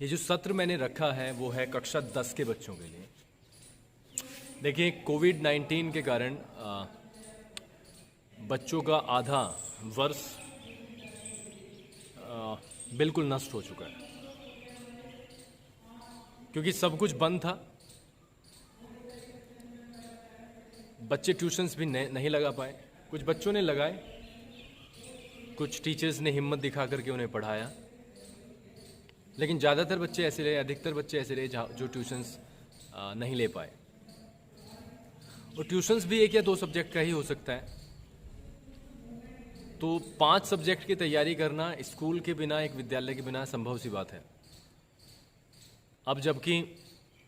ये जो सत्र मैंने रखा है वो है कक्षा 10 के बच्चों के लिए। देखिए, कोविड-19 के कारण बच्चों का आधा वर्ष बिल्कुल नष्ट हो चुका है, क्योंकि सब कुछ बंद था। बच्चे ट्यूशन्स भी नहीं लगा पाए। कुछ बच्चों ने लगाए, कुछ टीचर्स ने हिम्मत दिखा करके उन्हें पढ़ाया, लेकिन ज़्यादातर बच्चे ऐसे रहे, अधिकतर बच्चे ऐसे रहे जो ट्यूशन्स नहीं ले पाए। और ट्यूशन्स भी 1 या 2 सब्जेक्ट का ही हो सकता है, तो 5 सब्जेक्ट की तैयारी करना स्कूल के बिना, एक विद्यालय के बिना संभव सी बात है। अब जबकि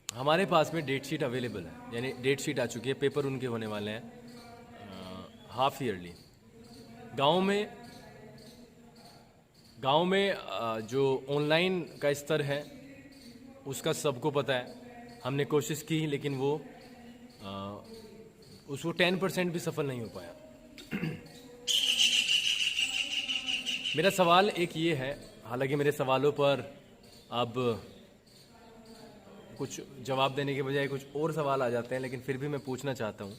हमारे पास में डेट शीट अवेलेबल है, यानी डेट शीट आ चुकी है, पेपर उनके होने वाले हैं हाफ ईयरली। गांव में जो ऑनलाइन का स्तर है उसका सबको पता है। हमने कोशिश की, लेकिन वो उसको 10% भी सफल नहीं हो पाया। मेरा सवाल एक ये है, हालांकि मेरे सवालों पर अब कुछ जवाब देने के बजाय कुछ और सवाल आ जाते हैं, लेकिन फिर भी मैं पूछना चाहता हूँ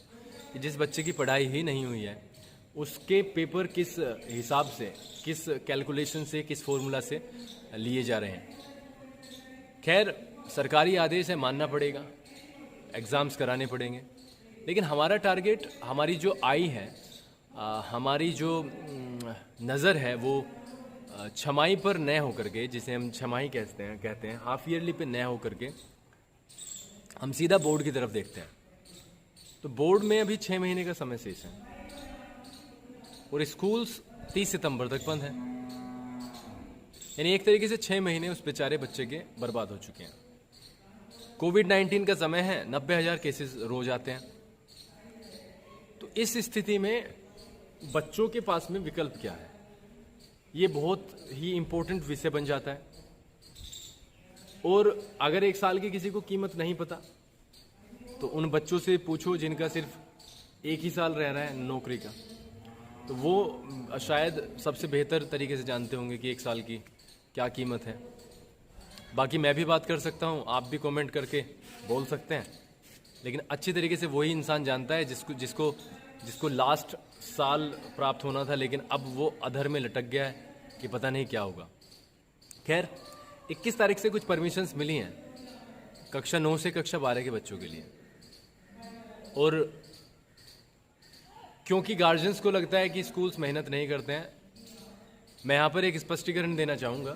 कि जिस बच्चे की पढ़ाई ही नहीं हुई है उसके पेपर किस हिसाब से, किस कैलकुलेशन से, किस फॉर्मूला से लिए जा रहे हैं। खैर, सरकारी आदेश है, मानना पड़ेगा, एग्ज़ाम्स कराने पड़ेंगे, लेकिन हमारा टारगेट, हमारी जो आई है, हमारी जो नज़र है वो छमाई पर न होकर के, जिसे हम छमाई कहते हैं हाफ ईयरली पे न होकर के हम सीधा बोर्ड की तरफ देखते हैं। तो बोर्ड में अभी 6 महीने का समय शेष है और स्कूल्स 30 सितंबर तक बंद हैं, यानी एक तरीके से 6 महीने उस बेचारे बच्चे के बर्बाद हो चुके हैं। कोविड-19 का समय है, 90,000 केसेस रोज आते हैं। तो इस स्थिति में बच्चों के पास में विकल्प क्या है, ये बहुत ही इम्पोर्टेंट विषय बन जाता है। और अगर 1 साल की किसी को कीमत नहीं पता तो उन बच्चों से पूछो जिनका सिर्फ 1 ही साल रह रहा है नौकरी का, तो वो शायद सबसे बेहतर तरीके से जानते होंगे कि 1 साल की क्या कीमत है। बाकी मैं भी बात कर सकता हूँ, आप भी कमेंट करके बोल सकते हैं, लेकिन अच्छी तरीके से वही इंसान जानता है जिसको लास्ट साल प्राप्त होना था, लेकिन अब वो अधर में लटक गया है कि पता नहीं क्या होगा। खैर, 21 तारीख से कुछ परमिशंस मिली हैं कक्षा 9 से कक्षा 12 के बच्चों के लिए, और क्योंकि गार्जियंस को लगता है कि स्कूल्स मेहनत नहीं करते हैं, मैं यहाँ पर एक स्पष्टीकरण देना चाहूँगा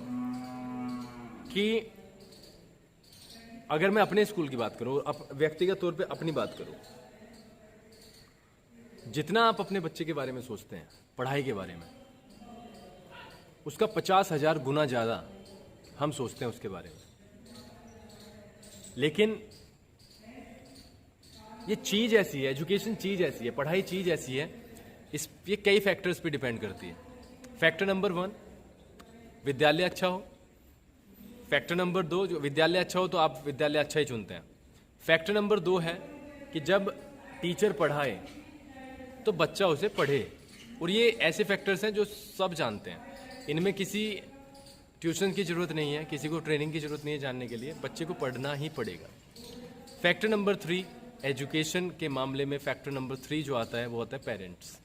कि अगर मैं अपने स्कूल की बात करूँ, व्यक्तिगत तौर पे अपनी बात करूँ, जितना आप अपने बच्चे के बारे में सोचते हैं, पढ़ाई के बारे में, उसका 50,000 गुना ज़्यादा हम सोचते हैं उसके बारे में। लेकिन ये चीज़ ऐसी है, एजुकेशन चीज़ ऐसी है, पढ़ाई चीज़ ऐसी है, ये कई फैक्टर्स पे डिपेंड करती है। फैक्टर नंबर 1, विद्यालय अच्छा हो। फैक्टर नंबर 2, जो विद्यालय अच्छा हो तो आप विद्यालय अच्छा ही चुनते हैं। फैक्टर नंबर 2 है कि जब टीचर पढ़ाए तो बच्चा उसे पढ़े। और ये ऐसे फैक्टर्स हैं जो सब जानते हैं, इनमें किसी ट्यूशन की ज़रूरत नहीं है, किसी को ट्रेनिंग की ज़रूरत नहीं है जानने के लिए, बच्चे को पढ़ना ही पड़ेगा। फैक्टर नंबर 3, एजुकेशन के मामले में फैक्टर नंबर 3 जो आता है वो आता है पेरेंट्स।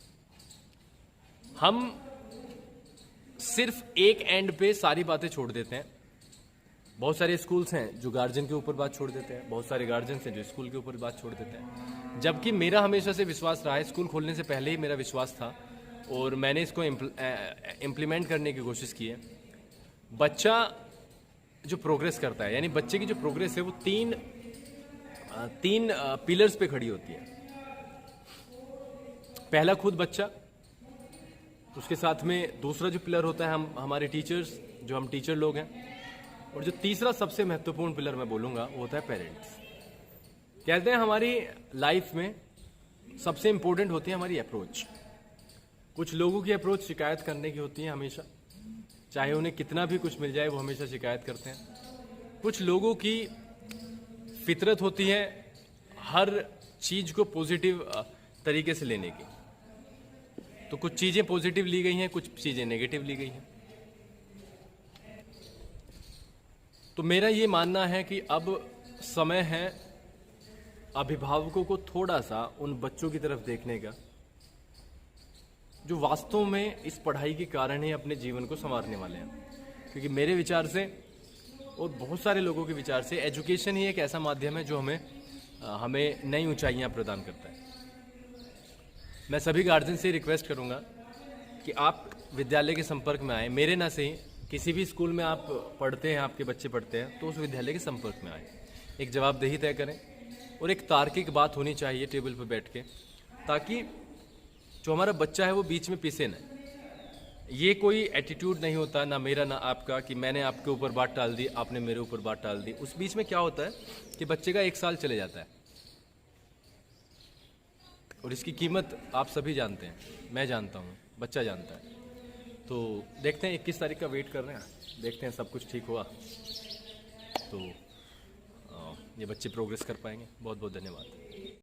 हम सिर्फ एक एंड पे सारी बातें छोड़ देते हैं। बहुत सारे स्कूल्स हैं जो गार्जियन के ऊपर बात छोड़ देते हैं, बहुत सारे गार्जियंस हैं जो स्कूल के ऊपर बात छोड़ देते हैं, जबकि मेरा हमेशा से विश्वास रहा है, स्कूल खोलने से पहले ही मेरा विश्वास था और मैंने इसको इम्प्लीमेंट करने की कोशिश की है। बच्चा जो प्रोग्रेस करता है, यानी बच्चे की जो प्रोग्रेस है वो तीन पिलर्स पे खड़ी होती है। पहला खुद बच्चा, उसके साथ में दूसरा जो पिलर होता है हमारे टीचर्स, जो हम टीचर लोग हैं, और जो तीसरा सबसे महत्वपूर्ण पिलर मैं बोलूँगा वो होता है पेरेंट्स। कहते हैं हमारी लाइफ में सबसे इम्पोर्टेंट होती है हमारी अप्रोच। कुछ लोगों की अप्रोच शिकायत करने की होती है हमेशा, चाहे उन्हें कितना भी कुछ मिल जाए वो हमेशा शिकायत करते हैं। कुछ लोगों की फितरत होती है हर चीज़ को पॉजिटिव तरीके से लेने की। तो कुछ चीज़ें पॉजिटिव ली गई हैं, कुछ चीज़ें नेगेटिव ली गई हैं। तो मेरा ये मानना है कि अब समय है अभिभावकों को थोड़ा सा उन बच्चों की तरफ देखने का जो वास्तव में इस पढ़ाई के कारण ही अपने जीवन को संवारने वाले हैं। क्योंकि मेरे विचार से और बहुत सारे लोगों के विचार से एजुकेशन ही एक ऐसा माध्यम है जो हमें नई ऊंचाइयां प्रदान करता है। मैं सभी गार्जियन से रिक्वेस्ट करूंगा कि आप विद्यालय के संपर्क में आए। मेरे ना से ही किसी भी स्कूल में आप पढ़ते हैं, आपके बच्चे पढ़ते हैं, तो उस विद्यालय के संपर्क में आए। एक जवाबदेही तय करें और एक तार्किक बात होनी चाहिए टेबल पर बैठ के, ताकि जो हमारा बच्चा है वो बीच में पिसे ना। ये कोई एटीट्यूड नहीं होता, ना मेरा ना आपका, कि मैंने आपके ऊपर बात टाल दी, आपने मेरे ऊपर बात टाल दी। उस बीच में क्या होता है कि बच्चे का 1 साल चले जाता है और इसकी कीमत आप सभी जानते हैं, मैं जानता हूँ, बच्चा जानता है। तो देखते हैं 21 तारीख का वेट कर रहे हैं, देखते हैं सब कुछ ठीक हुआ तो ये बच्चे प्रोग्रेस कर पाएंगे। बहुत बहुत धन्यवाद।